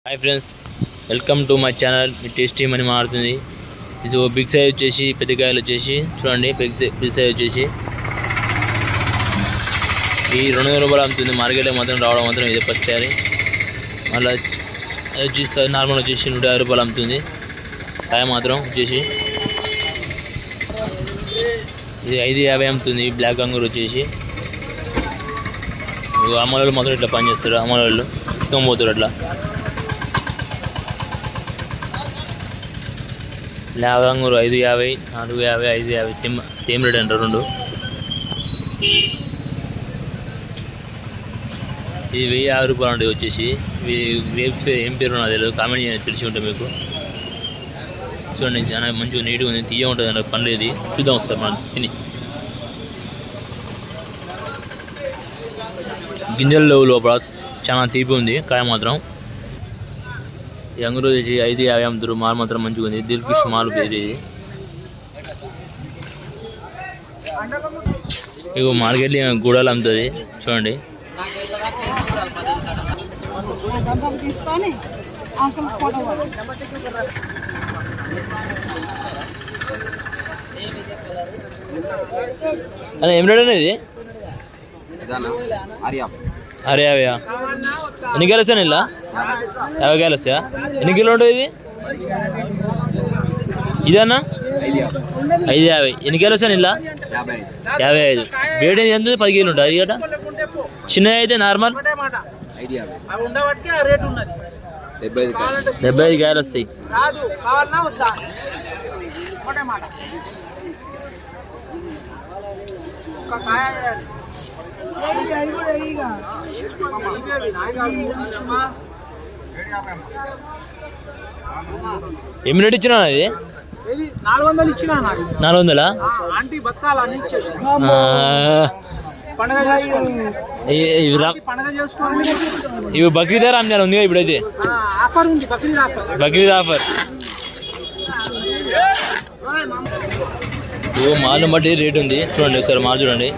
Hi friends welcome to my channel tasty मनी मारुतुंदी ఇది బిగ్ సైజ్ వచ్చేసి పెద్దకాయలు వచ్చేసి చూడండి బిగ్ సైజ్ వచ్చేసి ఈ 200 రూపాయలు అమ్ముతుంది మార్కెట్లో మాత్రం రావడం మాత్రం ఇదే ఫస్ట్ సారి మళ్ళీ వచ్చేసి నార్మల్ వచ్చేసి 150 రూపాయలు అమ్ముతుంది కాయ మాత్రం వచ్చేసి ఇది 550 అమ్ముతుంది బ్లాక్ అంగూర్ వచ్చేసి అమ్మలు మాత్రం ఇట్లా పని చేస్తారు అమ్మలు తోమపోతారు అట్లా బ్లాక్ అంగూర్ 550 450 550 సేమ్ రేట్ అంటారు రెండు ఇది 1050 రూపాయలు ఉంటాయి వచ్చేసి గ్రేప్స్ ఏం పేరు నాకు తెలియదు కామెంట్ చేయండి తెలిసి ఉంటుంది మీకు చూడండి చాలా మంచిగా నీట్గా ఉంది తీయ ఉంటుంది అన్న పండ్లు ఇది చూద్దాం ఒకసారి మనం తిని గింజల లోపల చాలా తీపి ఉంది కాయ మాత్రం ఈ అంగూరు వచ్చి 550 అమ్ముతారు మాల్ మాత్రం మంచిగా ఉంది దిల్కిష్ మాల్ పేరు ఇది ఇగో మార్కెట్లో గూడాలు అమ్ముతుంది చూడండి అదే ఏం రేట్ అనేది అరే అవయా ఎన్ని కాయలు వస్తాను ఇలా 50 కాయలు వస్తాయా ఎన్ని కిలో ఉంటుంది ఇది ఇదన్నా 550 ఎన్ని కాయలు వస్తాను ఇలా 55 వేడి ఎంత 10 కిలో ఉంటుంది అది గట చిన్నది అయితే నార్మల్ 75 కాయలు వస్తాయి ఎన్ని రేట్ ఇచ్చినా అది 400 ఇచ్చినా 400 ఆంటీ బతకాలని ఇవి బక్రీద్ రంజాన్ ఉంది ఇప్పుడైతే ఆఫర్ ఉంది బక్రీద్ ఆఫర్ ఓ మాలు బట్టి రేట్ ఉంది చూడండి ఒకసారి మాలు చూడండి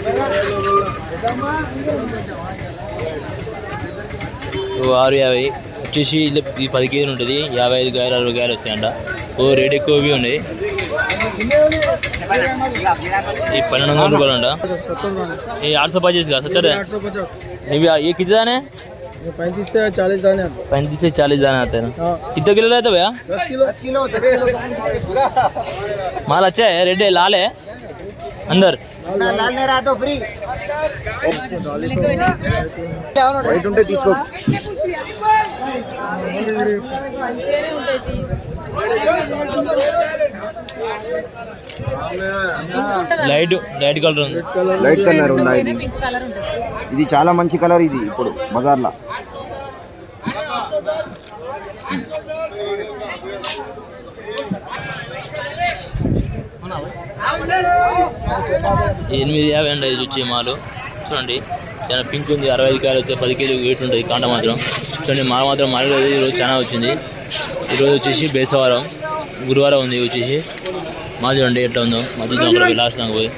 ఓ 650 వచ్చేసి ఈ 10 కేజీలు ఉంటుంది 55 కాయలు 60 కాయలు వస్తాయంట ఓ రేట్ ఎక్కువవి ఉన్నాయి ఈ 1200 రూపాయలు అంట ये 850 का 70 है ये कितने दाने 35 से 40 दाने 35 से 40 दाने आते हैं कितने किलो रहते भैया 10 किलो माल अच्छा है रेड है लाल है अंदर लाल नहीं रहा तो फ्री వైట్ ఉంటే తీసుకో లైట్ కలర్ ఉంది లైట్ కలర్ ఉందా ఇది చాలా మంచి కలర్ ఇది ఇప్పుడు బజార్లో ఎనిమిది 50 అండి ఇది వచ్చే మాలు చూడండి చాలా పింక్ ఉంది 65 కాయలు వచ్చే 10 కేజీ వెయిట్ ఉంటుంది కాంట మాత్రం చూడండి మాల మాత్రం మాల ఈరోజు చాలా వచ్చింది ఈరోజు వచ్చేసి బేసవారం గురువారం ఉంది వచ్చేసి మా చూడండి ఎట్లా ఉందో మధ్య అక్కడ లాస్ట్ దాకా పోయి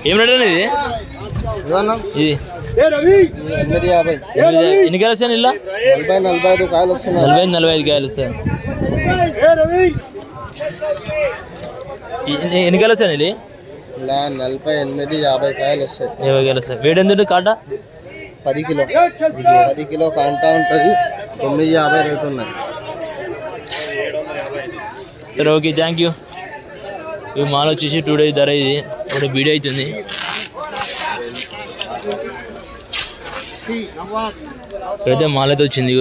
ఏం రేట్ అండి ఇది ఎన్ని కాయలు వస్తాయి ఇలా 45 కాయలు వస్తున్నాయి 45 కాయలు వస్తాయి ఎన్ని కాయలు వస్తాయి ఇది 48 50 కాయలు వస్తాయి 50 కాయలు వస్తాయి వేడి ఎంత ఉంటుంది కాట 10 కిలో కాంట ఉంటుంది 950 రేట్ ఉన్నది సరే ఓకే థ్యాంక్ యూ ఇవి మాల్ వచ్చేసి 2 డేస్ ధర ఇది ఒక వీడియో అవుతుంది అయితే మాల్ అయితే వచ్చింది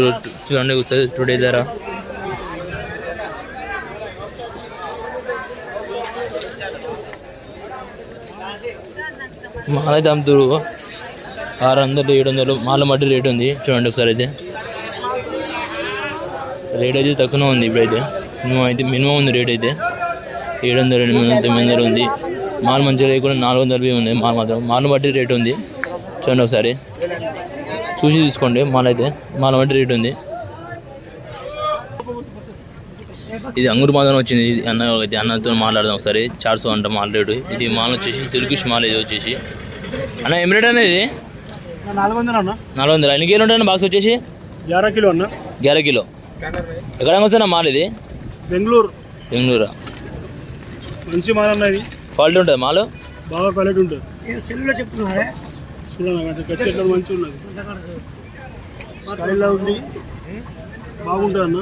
చూడండి ఒకసారి 2 డేస్ ధర మాల్ అయితే అమ్ముతారు 600 700 మాల మట్టి రేట్ ఉంది చూడండి ఒకసారి అయితే రేట్ అయితే తక్కువ ఉంది ఇప్పుడైతే మినిమం ఉంది రేట్ అయితే 700 800 900 ఉంది మాల్ మంచిగా లేకుండా 400 ఉంది మాల్ మాత్రం మాల్ బట్టి రేట్ ఉంది చూడండి ఒకసారి చూసి తీసుకోండి మాల్ అయితే మాల్ బట్టి రేట్ ఉంది ఇది అంగూరు మాత్రం వచ్చింది. ఇది అన్నతో మాట్లాడదాం ఒకసారి. 400 అంట మాల్ రేటు. ఇది మాల్ వచ్చేసి తుర్కిష్ మాల్. ఇది వచ్చేసి అన్న ఏం రేట్ అనేది 400 అన్న. 400. ఎన్ని కిలో ఉంటాయన్న బాక్స్ వచ్చేసి 11 కిలో అన్న. 11 కిలో. ఎక్కడ వస్తున్నా మాల్ ఇది? బెంగళూరు. మంచి మాల్ అన్న. ఇది క్వాలిటీ ఉంటుంది మాల్, బాగా క్వాలిటీ ఉంటుంది. చూడండి మంచి ఉన్నది, స్టైల్లో ఉంది, బాగుంటుంది అన్న.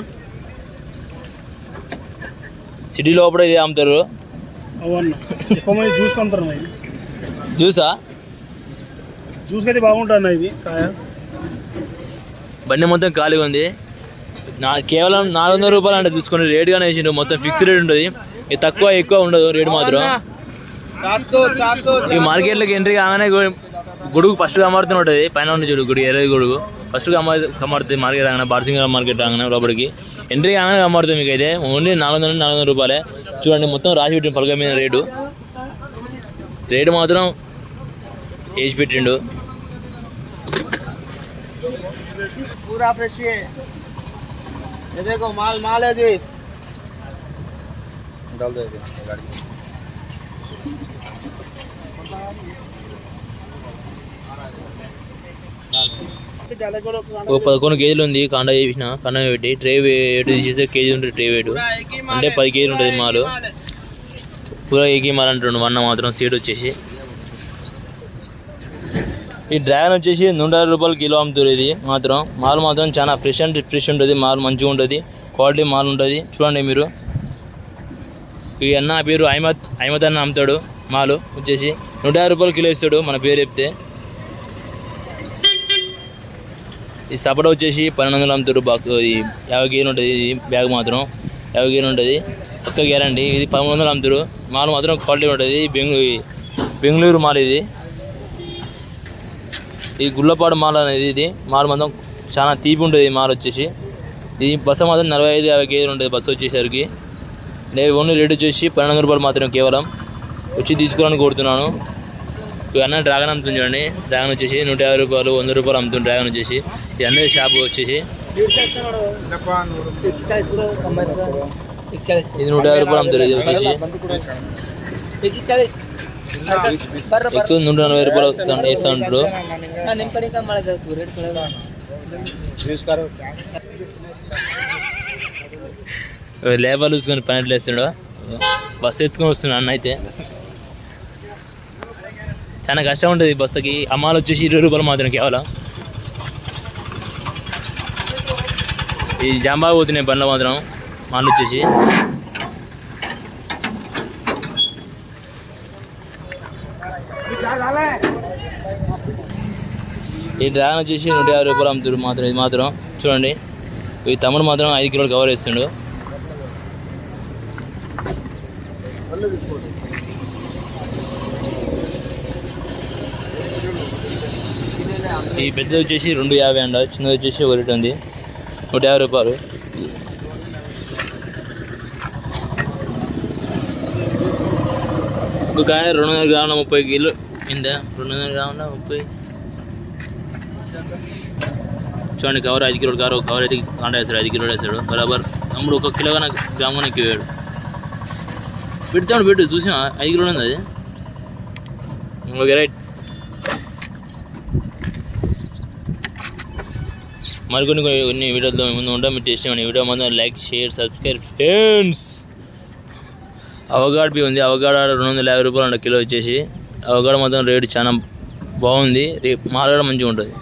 సిటీ లోపల ఇది అమ్ముతారు. అవన్న ఎక్కువ మంది జ్యూస్ కొంటారు అన్న. ఇది జ్యూసా? జ్యూస్ అయితే బాగుంటుంది అన్న. ఇది కాయ బండి మొత్తం ఖాళీగా ఉంది. కేవలం 400 రూపాయలు అంటే చూసుకుని రేటుగానే వేసిండు. మొత్తం ఫిక్స్డ్ రేట్ ఉంటుంది. ఇది తక్కువ ఎక్కువ ఉండదు రేటు మాత్రం. ఈ మార్కెట్లోకి ఎంట్రీ కాగానే గొడుగు ఫస్ట్ కమాడుతూ ఉంటుంది. పైన ఉన్న చూడు గుడి, ఎర్రది గొడుగు ఫస్ట్ కమాడుతుంది. మార్కెట్ రాగానే బార్సింగ్ మార్కెట్ రాగానే లోపలికి ఎంట్రీ కాగానే కమాడుతుంది. మీకు అయితే ఓన్లీ 400 రూపాయలే. చూడండి మొత్తం రాసి పెట్టిండు పలక మీద రేటు మాత్రం వేసి పెట్టిండు. पूरा फ्रेश है। ये देखो माल है जी। डाल दे गाड़ी। ఒక 11 కేజీలు ఉంది. కాండ చేసిన కండ పెట్టి ట్రే వెయిట్ తీసేస్తే కేజీ ఉంటుంది. ట్రే వెయిట్ అంటే 10 కేజీలు ఉంటుంది మాలు. పూరా ఏకీ మాల్ అంటుండు అన్న మాత్రం. సీడ్ వచ్చేసి ఈ డ్రాగన్ వచ్చేసి 150 రూపాయలు కిలో అమ్ముతారు. ఇది మాత్రం మాల్ మాత్రం చాలా ఫ్రెష్ ఉంటుంది. మాల్ మంచిగా ఉంటుంది, క్వాలిటీ మాల్ ఉంటుంది. చూడండి మీరు. ఈ అన్న పేరు అహ్మద్ అన్న అమ్ముతాడు. మాలు వచ్చేసి 150 రూపాయలు కిలో ఇస్తాడు మన పేరు చెప్తే. ఈ సపట వచ్చేసి 1200 అమ్ముతాడు బాక్స్. ఇది 50 కేజీలు ఉంటుంది. ఇది బ్యాగ్ మాత్రం 50 కేజీలు ఉంటుంది, ఒక్క గ్యారంటీ. ఇది 1300 అమ్ముతారు. మాల్ మాత్రం క్వాలిటీ ఉంటుంది. బెంగళూరు మాల్. ఇది గుళ్ళపాడు మాల్ అనేది. ఇది మాల్ మాత్రం చాలా తీపి ఉంటుంది. మాల్ వచ్చేసి ఇది బస్సు మాత్రం 45-50 కేజీలు ఉంటుంది బస్సు వచ్చేసరికి. నేను ఓన్లీ రేట్ వచ్చేసి 1200 రూపాయలు మాత్రం కేవలం. వచ్చి తీసుకోవాలని కోరుతున్నాను. అన్న డ్రాగన్ అమ్ముతుంది చూడండి. డ్రాగన్ వచ్చేసి 150 రూపాయలు 100 రూపాయలు అమ్ముతుంది. డ్రాగన్ వచ్చేసి ఇది అన్నీ షాప్ వచ్చేసి ఇది 150 రూపాయలు అమ్ముతారు. ఇది వచ్చేసి 140 రూపాయలు వేస్తూ ఉంటారు. లేబర్లు చూసుకొని పని వేస్తాడు. బస్సు ఎత్తుకొని వస్తున్నాడు అన్న. అయితే చాలా కష్టం ఉంటుంది బస్సుకి. అమ్మాలు వచ్చేసి 20 రూపాయలు మాత్రం కేవలం. ఈ జాంబాగా పోతున్నాయి బండ్లు మాత్రం. మాలు వచ్చేసి ఈ డ్రాగన్ వచ్చేసి 150 రూపాయలు అమ్ముతారు మాత్రం. ఇది మాత్రం చూడండి. ఈ తమ్ముడు మాత్రం 5 కిలోలు కవర్ వేస్తుండు. ఈ పెద్దది వచ్చేసి 250 అంట. చిన్నది వచ్చేసి 1 ఉంది. 150 రూపాయలు. ఒక కాయ 200 గ్రాముల 30 కిలో ఇందా. 200 గ్రాముల 30. చూడండి కవర్ 5 కిలోలు కవర్. కవర్ అయితే కాంట వేస్తాడు. 5 కిలోలు వేస్తాడు బరాబర్. తమ్ముడు 1 కిలో కానీ గ్రామ్ కానీ ఎక్కువ వేయడు. పెడతాడు పెట్టు చూసినా 5 కిలోలు ఉంది అది. Okay right. మరికొన్ని వీడియోలతో ముందు ఉంటాం. మీరు టేస్ట్ చేయమని వీడియో మాత్రం like, share, subscribe friends. Avocado బి ఉంది. అవగాడ 250 రూపాయలు అంట కిలో వచ్చేసి. అవగాడ మాత్రం రేటు చాలా బాగుంది. రేపు మాల్ కూడా మంచిగా ఉంటుంది.